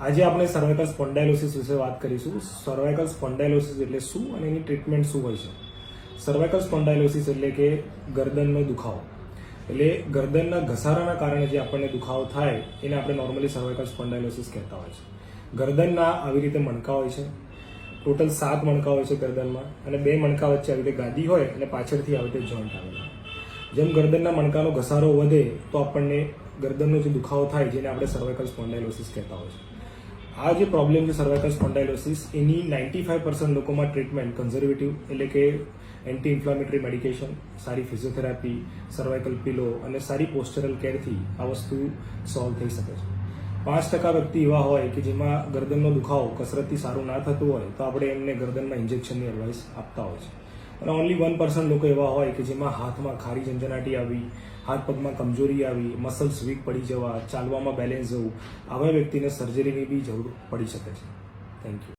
આજે આપણે સર્વાઇકલ સ્પોન્ડાયલોસિસ વિશે વાત કરીશું. સર્વાઇકલ સ્પોન્ડાયલોસિસ એટલે શું અને એની ટ્રીટમેન્ટ શું હોય છે. સર્વાઇકલ સ્પોન્ડાયલોસિસ એટલે કે ગરદનનો દુખાવો. એટલે ગરદનના ઘસારાના કારણે જે આપણને દુખાવો થાય એને આપણે નોર્મલી સર્વાઇકલ સ્પોન્ડાયલોસિસ કહેતા હોય છે. ગરદનના આવી રીતે મણકા હોય છે. ટોટલ 7 મણકા હોય છે ગરદનમાં, અને 2 મણકા વચ્ચે આવી રીતે ગાદી હોય અને પાછળથી આવી રીતે જોઈન્ટ આવેલા. જેમ ગરદનના મણકાનો ઘસારો વધે તો આપણને ગરદનનો જે દુખાવો થાય જેને આપણે સર્વાઇકલ સ્પોન્ડાયલોસિસ કહેતા હોય છે. આ જે પ્રોબ્લેમ છે સર્વાઇકલ સ્પોન્ડાયલોસિસ, એની 95% લોકોમાં ટ્રીટમેન્ટ કન્ઝર્વેટિવ એટલે કે એન્ટી ઇન્ફ્લામેટરી મેડિકેશન, સારી ફિઝિયોથેરાપી, સર્વાઇકલ પિલો અને સારી પોસ્ચરલ કેરથી આ વસ્તુ સોલ્વ થઈ શકે છે. 5% વ્યક્તિ એવા હોય કે જેમાં ગરદનનો દુખાવો કસરતથી સારું ના થતું હોય તો આપણે એમને ગરદનમાં ઇન્જેક્શનની એડવાઇસ આપતા હોય છે. અને ઓનલી 1% લોકો એવા હોય કે જેમાં હાથમાં ખારી ઝંઝનાટી આવી, હાથ પગમાં કમજોરી આવી, મસલ્સ વીક પડી જવા, ચાલવામાં બેલેન્સ જવું, આવા વ્યક્તિને સર્જરીની બી જરૂર પડી શકે છે. Thank you.